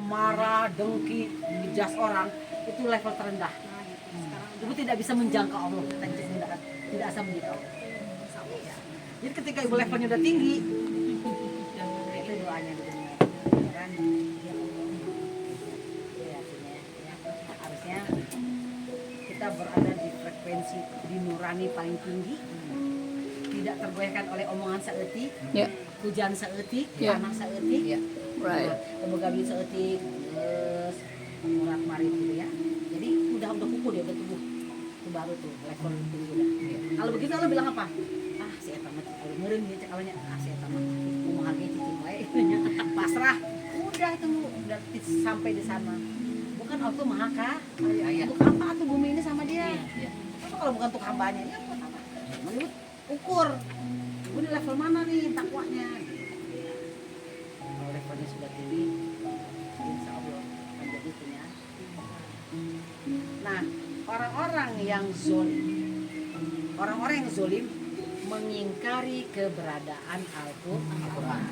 marah, dengki, menjas orang, itu level terendah. Ibu tidak bisa menjangkau Allah, tidak bisa menjangkau. Jadi ketika ibu levelnya udah tinggi, itu doanya didengar. Kan? Ya, harusnya kita berada di frekuensi di nurani paling tinggi, tidak tergoyahkan oleh omongan seetik, hujan seetik, tanah seetik, semoga bisa seetik, murat marit gitu ya. Jadi udah kuku dia, udah tubuh, itu baru tuh level tinggi udah. Kalau begitu lo bilang apa? Ah si eta mah kalau meureun dia cek awalnya, ah si eta mah kumaha ge cicing wae, pasrah. Udah itu udah sampai di sana. Bukan auto maha kah? Untuk apa tuh bumi ini sama dia? Apa kalau bukan untuk hambanya? Ya buat apa? Menurut ukur, gue di level mana nih takwanya? Kalau levelnya sudah tinggi, insya Allah akan jadi punya. Nah, orang-orang yang zolim mengingkari keberadaan Al-Quran.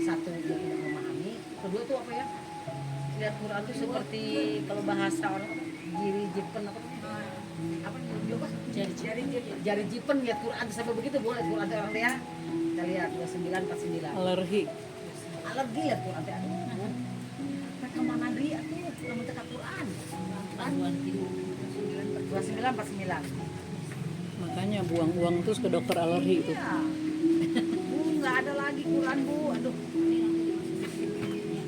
Satu, dia tidak memahami. Kedua itu apa ya? Lihat Quran itu seperti kalau bahasa orang jiri jipen apa jari jipen lihat Quran sampai begitu boleh Quran orang dia. Kita lihat 2949. Alergi Lihat Quran teh aduh. Mereka mana deui atuh lamun teh Quran. 2949. makanya buang uang terus ke dokter alergi itu. Iya. Bu, nggak ada lagi Quran, Bu. Aduh.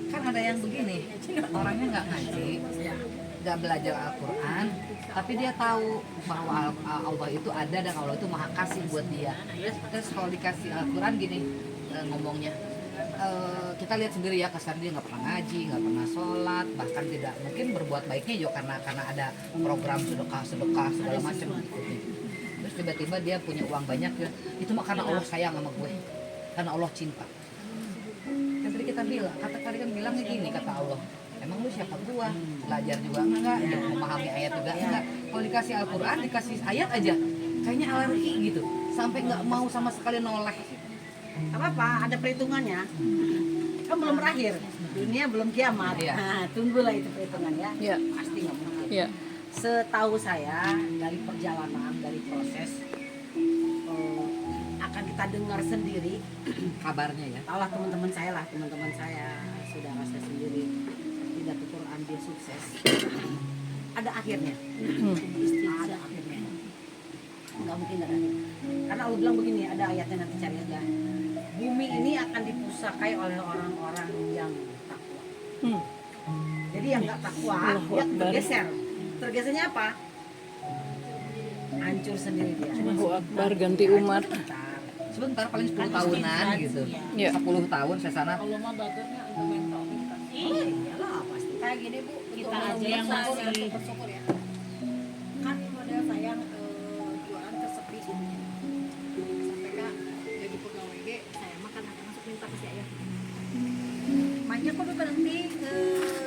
Kan ada yang begini, orangnya nggak ngaji, nggak belajar Al-Quran, tapi dia tahu bahwa Allah itu ada dan Allah itu maha kasih buat dia. Terus kalau dikasih Al-Quran gini ngomongnya, kita lihat sendiri ya, kasar dia nggak pernah ngaji, nggak pernah sholat, bahkan tidak mungkin berbuat baiknya juga karena ada program sedekah segala macam gitu. Terus tiba-tiba dia punya uang banyak ya, itu mah karena Allah sayang sama gue, karena Allah cinta. Kan tadi kita bilang, tadi kan bilangnya gini kata Allah, emang lu siapa gua? Belajar juga enggak, memahami ayat juga enggak. Kalau dikasih Al-Quran, dikasih ayat aja, kayaknya alergi gitu, sampai nggak mau sama sekali noleh. Apa-apa, ada perhitungannya. Kan belum berakhir, dunia belum kiamat. Nah, tunggulah itu perhitungannya. Pasti nggak mungkin. Setahu saya dari perjalanan, dari proses akan kita dengar sendiri Kabarnya ya. tahulah teman-teman saya, saudara saya sendiri tidak Quran dia sukses. Ada akhirnya. Ada akhirnya. Nggak mungkin ada. Karena Allah bilang begini, ada ayatnya nanti cari aja. Bumi ini akan dipusakai oleh orang-orang yang takwa. Jadi yang nggak takwa dia tergeser. Tergesernya apa? Hancur sendiri dia. Allahu Akbar, ganti umat. Sebentar paling 10 tahunan gitu. 10 tahun saya sana. Kalau mah belajarnya untuk mentalitas. Iyalah pasti. Kayak gini Bu, Kita aja yang masih bersyukur ya. Kan model saya jualan kesepi gitu ya. Sampai kak jadi pegawai ge, saya mah kan akan masuk minta ke saya. Makanya kok berhenti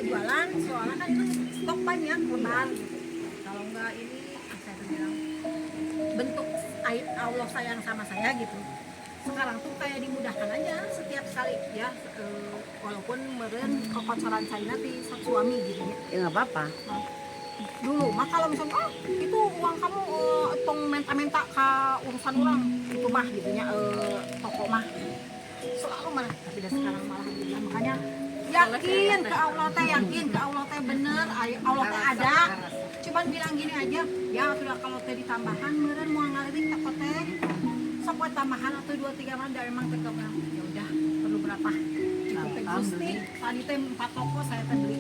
jualan, soalnya kan itu stok banyak lebar gitu. Kalau enggak ini, saya bilang bentuk Allah sayang sama saya gitu. Sekarang tuh kayak dimudahkan aja setiap kali ya, walaupun meren kekocoran saya di suami gitu ya. Ya nggak apa-apa. Dulu mah kalau misalnya itu uang kamu tong menta-menta ke urusan orang itu mah gitunya toko mah selalu malah, tapi dah sekarang malah alhamdulillah. Makanya yakin ke Allah teh bener, Allah teh ada. Cuman bilang gini aja, ya sudah kalau teh ditambahan meren mau ngalirik tak teh sampai tambahan atau 2-3 manda emang teh keberapa, ya udah perlu berapa cukup teh Gusti. Tadi teh 4 toko saya teh beli,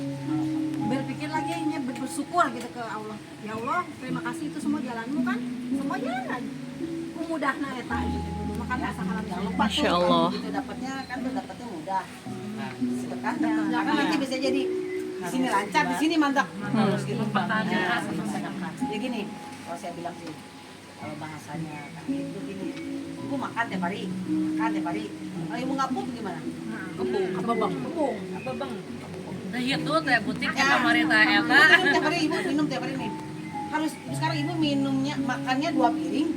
berpikir lagi nya bersyukur gitu ke Allah, ya Allah terima kasih itu semua jalanmu kan, semua jalan mudahna eta gitu. Makanya asa halal jangan lupa Masya Allah. Itu dapatnya kan tuh dapatnya mudah. Sedekahnya. Karena nanti bisa jadi di sini lancar, di sini mantap. Harus gitu pertanyaan sama sedekah. Ya gini, kalau saya bilang sih kalau bahasanya kan itu gini. Ibu makan tiap hari. Kalau ibu ngapuk gimana? kepung. Apa bang? Nah itu teh butik Ya. kamari teh eta. Tiap hari ibu minum tiap hari nih. Harus sekarang ibu minumnya makannya 2 piring,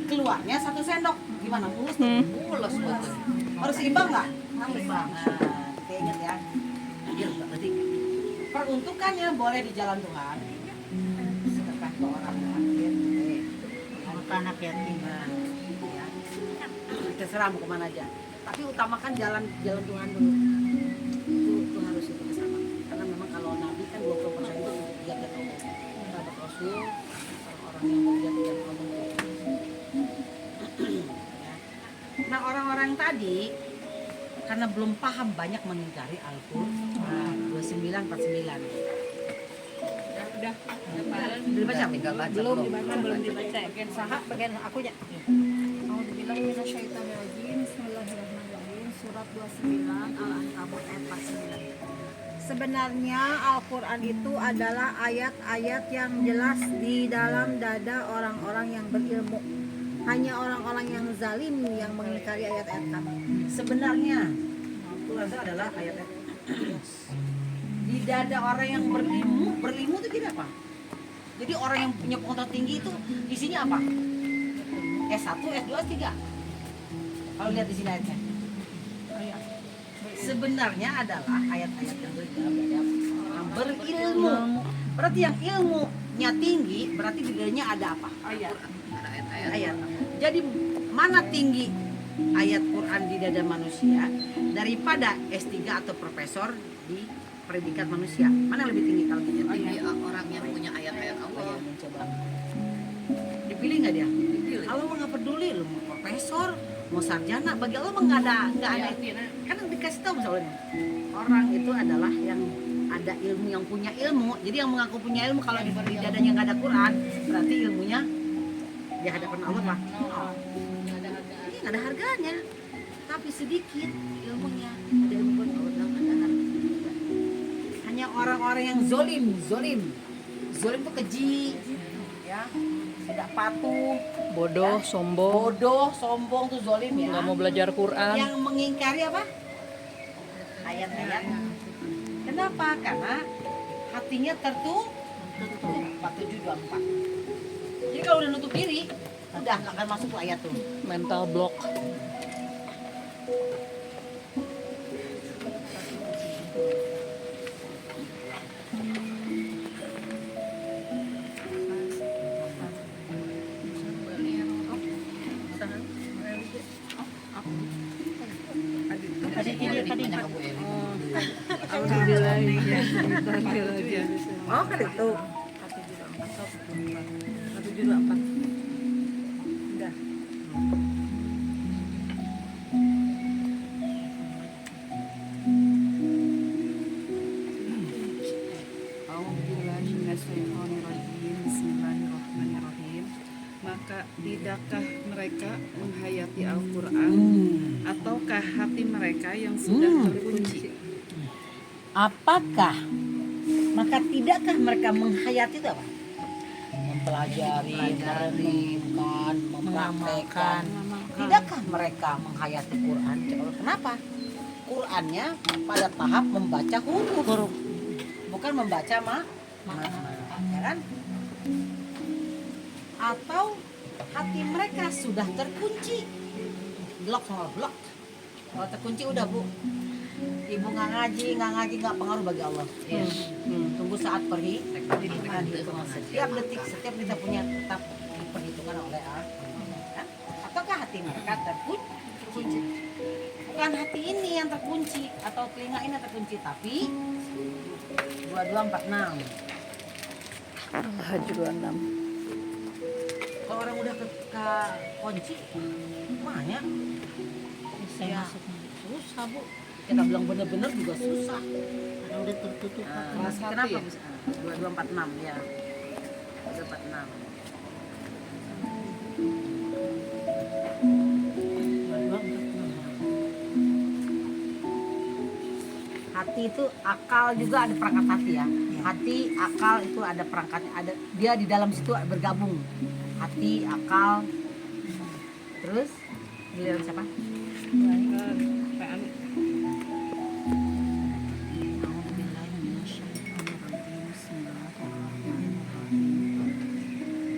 keluarnya 1 sendok. Gimana? Mulus tuh. Mulus betul. Harus seimbang nggak? Harus seimbang. Nah, ingat ya. Berarti peruntukannya boleh di jalan Tuhan. Sedekah ke orang miskin, boleh. Ke anak yatim. Nah, ya. Terserah mau kemana aja. Tapi utamakan jalan Tuhan dulu. Itu harus itu ke sana. Karena memang kalau Nabi kan 20% itu untuk jihad Allah. Sahabat Rasul, orang-orang yang berjihad dengan Allah. Ya. Nah orang-orang tadi karena belum paham banyak mengingkari Al-Quran 2949. Udah Dibaca? Tinggal baca Belum belum? dibaca, belum dibaca. Bagian saha, bagian aku ya. Auzubillahi minasyaitonirrajim. Bismillahirrahmanirrahim. Surat 29 Al-Ankabut ayat 49. Sebenarnya Al-Quran itu adalah ayat-ayat yang jelas di dalam dada orang-orang yang berilmu. Hanya orang-orang yang zalim yang mengingkari ayat-ayat kami. Sebenarnya Al-Quran itu adalah ayat di dada orang yang berilmu itu gini apa? Jadi orang yang punya pengetahuan tinggi itu isinya apa? S1, S2, S3. Kalau lihat di sini ayatnya. Sebenarnya adalah ayat-ayat yang yang berilmu. Berarti yang ilmunya tinggi, berarti di dadanya ada apa? Ada ayat-ayat. Ayat. Jadi mana tinggi ayat Quran di dada manusia daripada S3 atau profesor di predikat manusia? Mana lebih tinggi kalau kita Jadi orang yang punya ayat-ayat Allah. Coba dipilih nggak dia? Dipilih. Allah mah nggak peduli lu mau profesor, mau sarjana, bagi Allah mah nggak ada. Kan dikasih tahu misalnya orang itu adalah yang ada ilmu, yang punya ilmu. Jadi yang mengaku punya ilmu kalau di dadanya nggak ada Quran, berarti ilmunya di hadapan Allah pak. Ini nggak ada harganya, tapi sedikit ilmunya. Ada ilmu pun Allah bilang ada harga. Hanya orang-orang yang zolim itu keji, ya, tidak patuh, Bodoh, sombong, sombong tuh zolim ya. nggak mau belajar Quran. Yang mengingkari apa? Ayat-ayat. Kenapa? Karena hatinya tertutup. 4724. Jadi kalau udah nutup diri, udah nggak akan masuk tuh ayat tuh. Mental block. Oh kan itu. 724. Udah. Bismillahirrahmanirrahim. Maka tidakkah mereka menghayati Al-Quran ataukah hati mereka yang sudah terkunci? Apakah maka tidakkah mereka menghayati itu apa? Mempelajari, merenungkan, mempraktekkan. Tidakkah mereka menghayati Quran? Kenapa? Qurannya pada tahap membaca huruf, bukan membaca makna, ya kan? Atau hati mereka sudah terkunci, blok sama blok. Kalau terkunci udah bu, ibu nggak ngaji nggak pengaruh bagi Allah. Tunggu saat perhitungan. Setiap detik kita punya tetap perhitungan oleh Allah. Apakah hati mereka terkunci? Bukan hati ini yang terkunci atau telinga ini yang terkunci, tapi 2246. Al-Hajj 26. Kalau orang udah ke kunci, makanya saya susah bu. Kita bilang bener-bener juga susah. Karena udah tertutup. Kenapa bisa? 2246 ya. 2246. Hati itu akal juga ada perangkat hati ya. Hati, akal itu ada perangkatnya, ada dia di dalam situ bergabung. Hati, akal. Terus giliran siapa?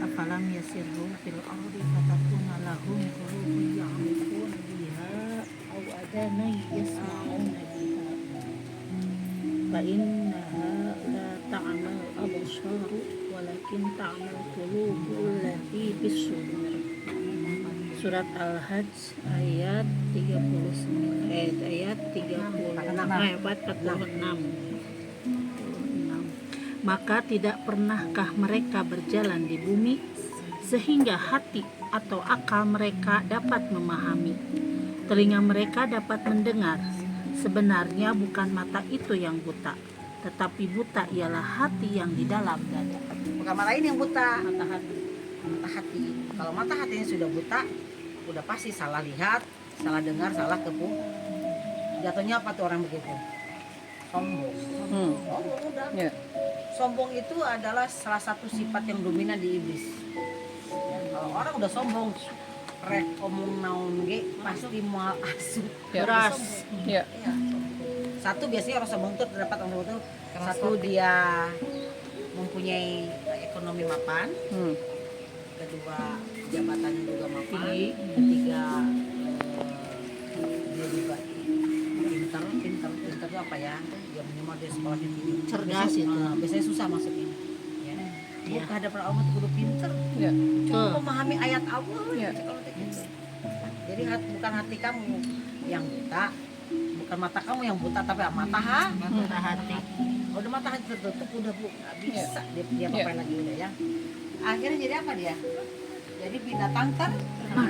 Afalam yasirru fil ardi fatakuna lahum qulubun ya'rifuna biha aw adanun yasma'una biha. فإنها لا تعمى الأبصار ولكن تعمى القلوب التي في الصدور. Surat Al-Hajj ayat 39 ayat 46. Maka tidak pernahkah mereka berjalan di bumi sehingga hati atau akal mereka dapat memahami, telinga mereka dapat mendengar. Sebenarnya bukan mata itu yang buta, tetapi buta ialah hati yang di dalam dada. Bukan mata ini yang buta, mata hati. Kalau mata hatinya sudah buta, udah pasti salah lihat, salah dengar, salah kepu. Jatuhnya apa tuh orang begitu? Sombong. Sombong udah. Ya. Sombong itu adalah salah satu sifat yang dominan di iblis. Ya, kalau orang udah sombong, rek omong naon ge pasti moal asup. Ya. Beras. Ya. Ya. Satu biasanya orang sombong itu terdapat orang sombong itu satu dia mempunyai ekonomi mapan, kedua jabatannya juga mapan, ketiga dia juga pintar itu apa ya? Dia minimal dia sekolahnya tinggi, Cerdas itu. Biasanya susah masuknya. Ya. Iya. Bukan ada Allah tuh kudu pinter. Ya. Cuma memahami ayat Allah. Ya. Kalau gitu. Jadi bukan hati kamu yang buta, bukan mata kamu yang buta, tapi mata hati. Udah mata hati tertutup udah bu, nggak bisa dia apa lagi udah ya. Akhirnya jadi apa dia? Jadi binatang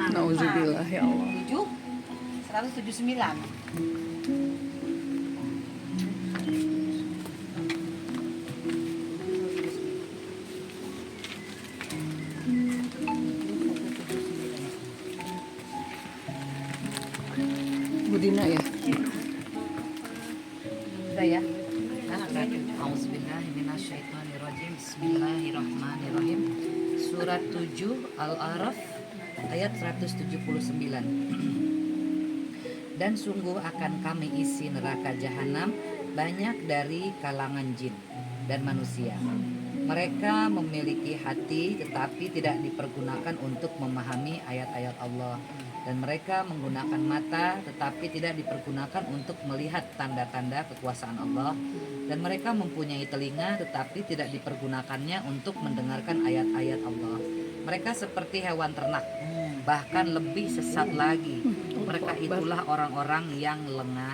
Nauzubillah ya Allah. 179. Budina ya. Udah ya. Auzubillahiminasyaitonirrajim. Bismillahirrahmanirrahim. Surat 7 Al-A'raf ayat 179. Dan sungguh akan kami isi neraka jahanam banyak dari kalangan jin dan manusia. Mereka memiliki hati tetapi tidak dipergunakan untuk memahami ayat-ayat Allah. Dan mereka menggunakan mata tetapi tidak dipergunakan untuk melihat tanda-tanda kekuasaan Allah. Dan mereka mempunyai telinga tetapi tidak dipergunakannya untuk mendengarkan ayat-ayat Allah. Mereka seperti hewan ternak, bahkan lebih sesat lagi. Mereka itulah orang-orang yang lengah.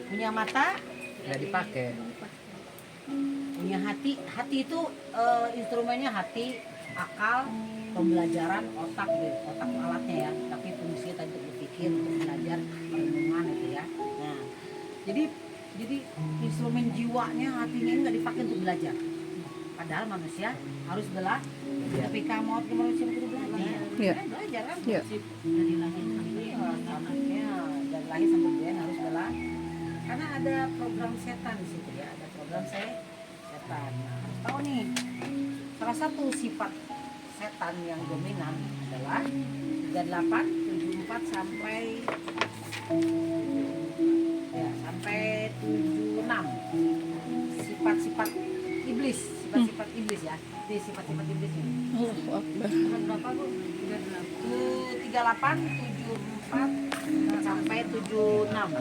Punya mata, Tidak dipakai. punya hati. Hati itu instrumennya hati, akal, pembelajaran, otak alatnya ya. Tapi fungsinya tadi untuk berpikir, untuk belajar, perenungan itu ya. Nah, jadi instrumen jiwanya, hatinya ini nggak dipakai untuk belajar. Padahal manusia harus belajar. Tapi kamu manusia perlu belajar. Ya. Belajar kan? Ya. Dari lahir sampai anaknya, dari lahir sampai dia harus belajar. Karena ada program setan di situ ya, ada program setan. Nah, harus tahu nih, salah satu sifat setan yang dominan adalah 38, 74 sampai 76. Sifat-sifat iblis, sifat-sifat iblis ya. Ini sifat-sifat iblis ini. Allahu Akbar. Berapa Bu? 38, 74 sampai 76.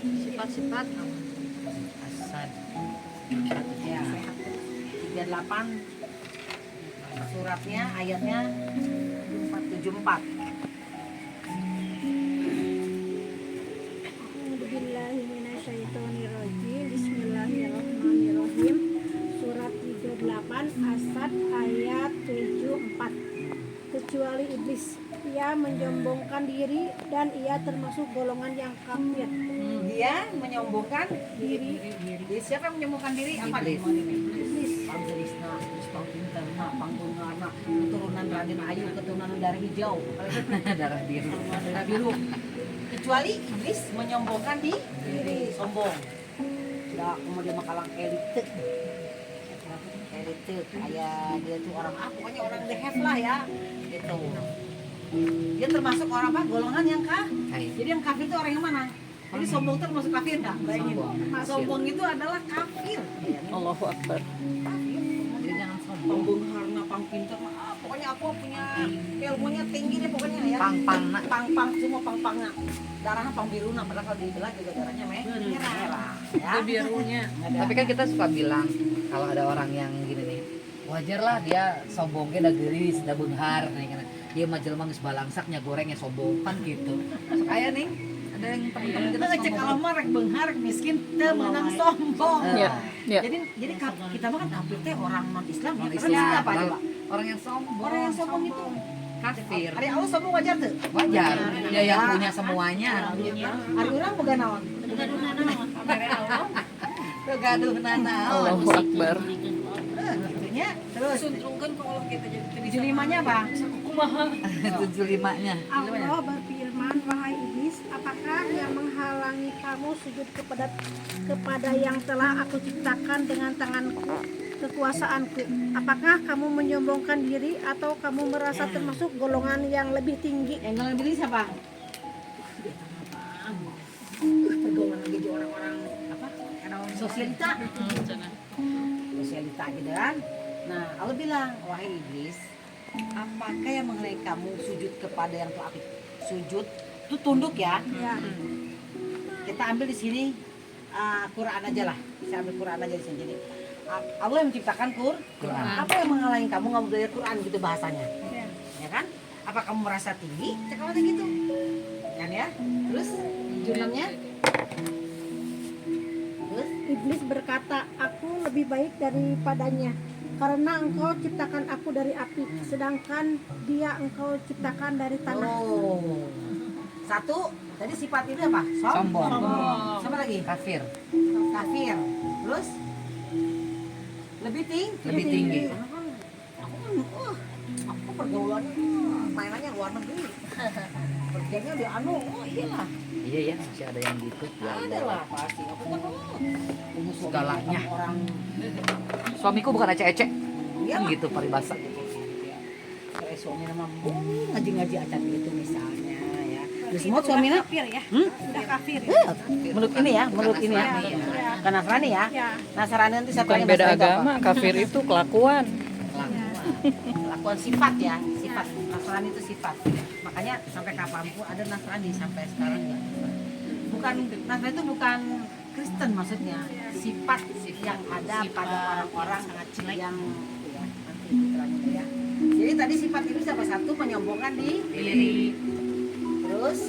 Sifat-sifat Asad. ya. 38 suratnya ayatnya 74. A'udzubillahiminasyaitonirrajim. Bismillahirrahmanirrahim. Surat 38 Asad ayat 74. Kecuali iblis, ia menyombongkan diri dan ia termasuk golongan yang kafir. Dia menyombongkan diri. Siapa yang menyombongkan diri? Apa Iblis. Iblis. Panggelisna, terus pangpinterna, panggungana, keturunan Raden Ayu, keturunan darah hijau, Darah biru. darah biru. Kecuali iblis menyombongkan diri, sombong. Sudah kemudian makalang elite, kayak dia tuh orang pokoknya orang the have lah ya, gitu. Dia termasuk orang apa? Golongan yang Kafir. Jadi yang kafir itu orang yang mana? Jadi sombong itu termasuk kafir nggak? Bayangin. Sombong. Sombong itu adalah kafir. Allahu Akbar. Kafir. Jadi jangan pembengharna, pang pinter, pokoknya aku punya ilmunya tinggi deh pokoknya ya. Pang-pang nak. Pang semua pang-pangnya. Darahnya pang biruna, padahal kalau dibelah juga darahnya merah. Ya. Itu birunya. Tapi kan kita suka bilang kalau ada orang yang gini nih, wajar lah dia sombongnya dah gelis, dah benghar nih kan. Dia mah jelema geus balangsaknya gorengnya sombong kan gitu. Kayak nih ada yang teman-teman kita Kita ngecek sombong. kalau mah rek benghar miskin teu meunang sombong. Ya, ya. Jadi kita mah kan kafir teh orang non Islam ya. Orang Karena Islam, siapa coba? orang yang sombong. Orang yang sombong itu kafir. Ari Allah sombong wajar tuh. Wajar, dia yang punya semuanya. Ari urang boga naon? Gaduh nanaon. Allahu Akbar. Gitunya. Terus Suntrungkan kalau kita jadi 75-nya apa? 75-nya. Allah berfirman, wahai iblis, apakah yang menghalangi kamu sujud kepada yang telah aku ciptakan dengan tanganku, kekuasaanku? Apakah kamu menyombongkan diri atau kamu merasa termasuk golongan yang lebih tinggi? Yang golongan pilih siapa? Pergaulan lagi di orang-orang apa? Sosialita. Sosialita gitu kan. Nah, Allah bilang, wahai iblis, apakah yang menghalangi kamu sujud kepada yang telah aku sujud? Itu tunduk ya. Ya. Kita ambil di sini Quran aja lah. Saya ambil Quran aja di sini. Jadi Allah yang menciptakan Quran. Apa yang menghalangi kamu nggak belajar Quran gitu bahasanya? Ya. Ya kan? Apa kamu merasa tinggi? Cek awalnya gitu. Kan ya? Terus jurnalnya? Terus Iblis berkata, aku lebih baik daripadanya, karena engkau ciptakan aku dari api, sedangkan dia engkau ciptakan dari tanah. oh. Satu, tadi sifat itu apa? Sombong. Sama lagi? Kafir. Kafir. Terus lebih tinggi. Lebih tinggi. Aku pergaulannya mainannya luar negeri. Kerjanya di iyalah. Iya ya, masih ada yang gitu. Ada lah pasti. Aku kan Segalanya. orang Suamiku bukan ecek-ecek. iya Kan gitu paribasa. kayak suami nama ngaji-ngaji acan gitu misalnya ya. Terus mau suaminya Kafir ya, udah kafir ya. menurut ini ya, menurut ini ya. Kan Nasrani ya. Ya. Nasrani nanti satu Bukan lagi beda Nasrani itu apa? agama, kafir itu kelakuan. Kelakuan sifat ya, sifat. Nasrani itu sifat. Makanya sampai kapanpun ada Nasrani sampai sekarang ya. Bukan Nasrani itu bukan Kristen maksudnya, sifat yang ada pada orang-orang yang ya, nanti diterangin ya. Jadi tadi sifat itu siapa satu menyombongkan diri. Terus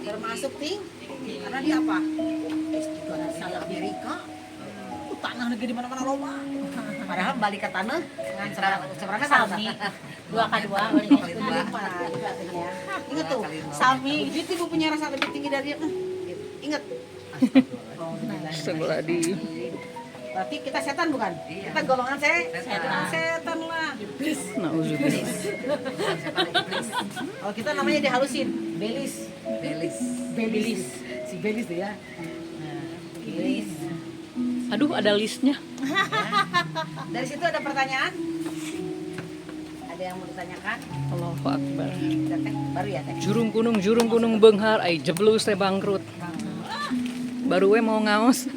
termasuk tinggi karena dia apa? S3 di Amerika. Tanah negeri di mana-mana loba. Padahal balik ke tanah dengan seberapa sami. 2x2 ingat tuh sami itu ibu punya rasa lebih tinggi dari dia. Ingat. Astagfirullahaladzim. Berarti kita setan bukan? Kita golongan setan lah. Iblis. Nauzubillah. Kalau kita namanya dihalusin, belis. Belis. Si belis tuh ya. Nah, belis. Aduh, ada listnya. Dari situ ada pertanyaan? Ada yang mau ditanyakan? Allahu Akbar. Udah, Teh? Baru ya teh? Jurung gunung benghar, ai jeblus teh bangkrut. Baru we mau ngaos.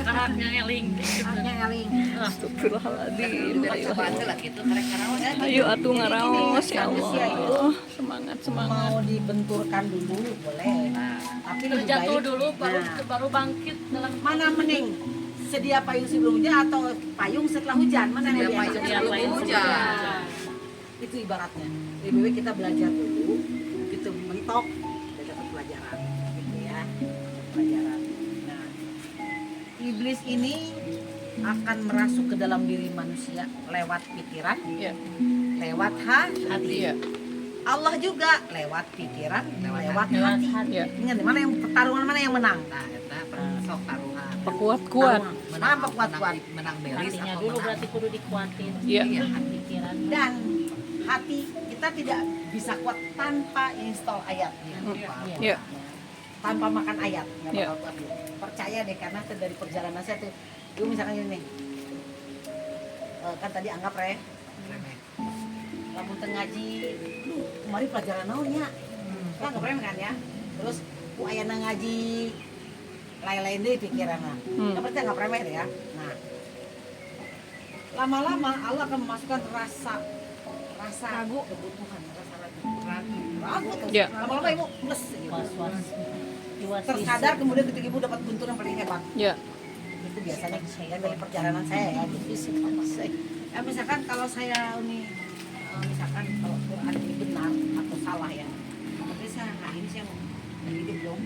Karakternya ngeling. Artinya ngaling. Astagfirullahaladzim. Cobaan lah gitu karek karawan. Ayo atuh ngaraos ya Manusia itu Allah. Semangat. mau dibenturkan dulu boleh. Tapi lebih Jatuh baik dulu Nah, baru bangkit dalam mana mending sedia payung sebelum hujan atau payung setelah hujan? Mana yang lebih enak? sebelum hujan. Itu ibaratnya. Lebih baik kita belajar dulu, gitu mentok, kita dapat pelajaran, gitu ya, pelajaran. Nah, iblis ini akan merasuk ke dalam diri manusia lewat pikiran, Ya. lewat hati. Iya. Allah juga lewat pikiran, lewat hati. Ya. Ingat mana yang pertarungan mana yang menang? Nah, eta sok taruhan. Kuat. Menang apa kuat-kuat? Menang belis hatinya atau dulu menang berarti kudu dikuatin. Iya. Pikiran. Dan hati kita tidak bisa kuat tanpa install ayat. Ya. Tanpa makan ayat nggak Ya. bakal kuat. Percaya deh karena itu dari perjalanan saya tuh. Yuk misalkan gini nih. Kan tadi anggap kamu tengah ngaji, kemarin pelajaran naonnya, kan nggak remeh kan ya. Terus ku ayana ngaji, lain-lain deh pikiran nggak percaya nggak remeh deh ya. Nah, lama-lama Allah akan memasukkan rasa kebutuhan, rasa ragu terus. Ya. Lama-lama ibu plus gitu. Tersadar kemudian ketika ibu dapat guntur yang paling hebat. Ya. Itu biasanya saya dari perjalanan saya ya gitu. Misalkan kalau saya ini misalkan kalau Quran ini benar atau salah ya, tapi saya hari ini saya mau hidup dong,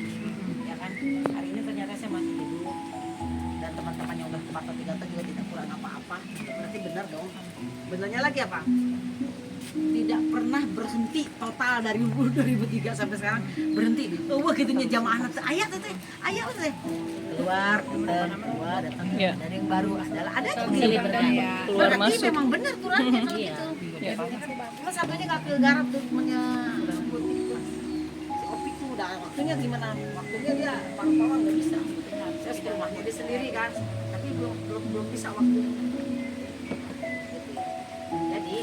ya kan? Hari ini ternyata saya masih hidup dan teman-teman yang udah 4 atau 3 tahun juga tidak kurang apa-apa, berarti benar dong. Benarnya lagi apa? Tidak pernah berhenti total dari 2003 sampai sekarang berhenti. Oh gitunya jamaah ayat itu keluar datang Ya. dari yang baru adalah ada Silih keluar berarti masuk. memang benar Qurannya kalau gitu. Ya. Cuma satunya nggak kegarap tuh temennya si Opi tuh udah waktunya gimana? Waktunya dia parang-parang nggak bisa. Saya sudah rumahnya dia sendiri kan, tapi belum bisa waktunya. Jadi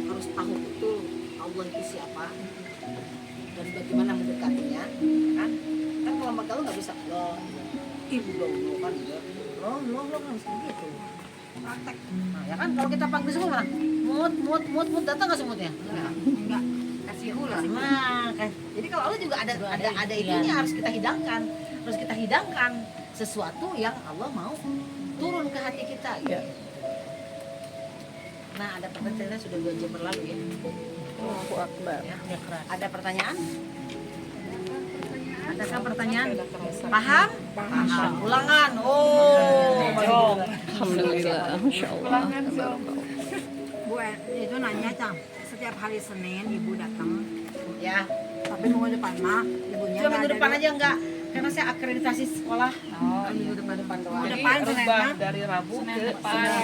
harus tahu betul Allah itu siapa dan bagaimana mendekatinya, kan? Kan kalau kalau nggak bisa lo kan lo kan bisa gitu praktek. Nah, ya kan kalau kita panggil semua mana? Mut datang nggak semutnya? Enggak. Kasih hula sih. Nah, kan. Jadi kalau Allah juga ada itunya harus kita hidangkan sesuatu yang Allah mau turun ke hati kita. Gitu. Ya. Nah, ada pertanyaan sudah 2 jam berlalu ya. Allahu Akbar. Ya. Ada pertanyaan? Adakah pertanyaan? Paham? Paham. Ulangan. Oh, Alhamdulillah. Masya Allah. Bu, itu nanya Cang, setiap hari Senin ibu datang, ya. tapi minggu depan mah ibunya Cuma nggak minggu ada depan dulu. aja enggak, karena saya akreditasi sekolah. Minggu depan doang. Jadi depan, Senin, rubah kan? dari Rabu ke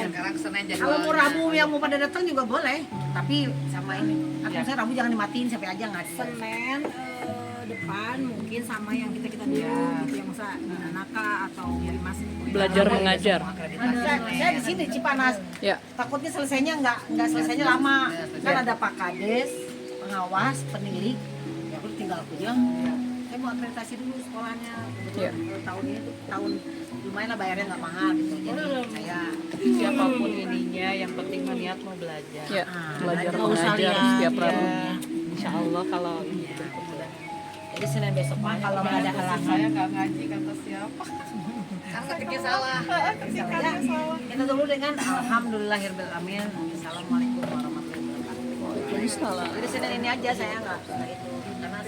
Sekarang Senin jadi Kalau mau Rabu yang mau pada datang juga boleh, tapi sama ini. Aku saya Rabu jangan dimatiin sampai aja nggak. Senin depan mungkin sama yang kita dulu gitu yang masa Naka atau Mas Belajar mengajar. Saya di sini Cipanas. Ya. Takutnya selesainya nggak selesainya lama. Kan ada Pak Kades, pengawas, penilik. Ya aku tinggal aja. Saya mau akreditasi dulu sekolahnya. Ya. Tahun ini tuh tahun lumayan lah bayarnya nggak mahal gitu. Jadi saya siapapun ininya, yang penting mah niat mau belajar. Ya. Belajar Nggak usah mengajar lihat. setiap Rabu. Insya Allah kalau ini berkemudahan. jadi Senin besok mah kalau nggak ada halangan. Saya nggak ngaji kata siapa? karena ketiknya salah. Ya, kita dulu dengan alhamdulillahirobbilalamin. Assalamualaikum warahmatullahi wabarakatuh. Waalaikumsalam. Jadi Senin ini aja saya nggak itu karena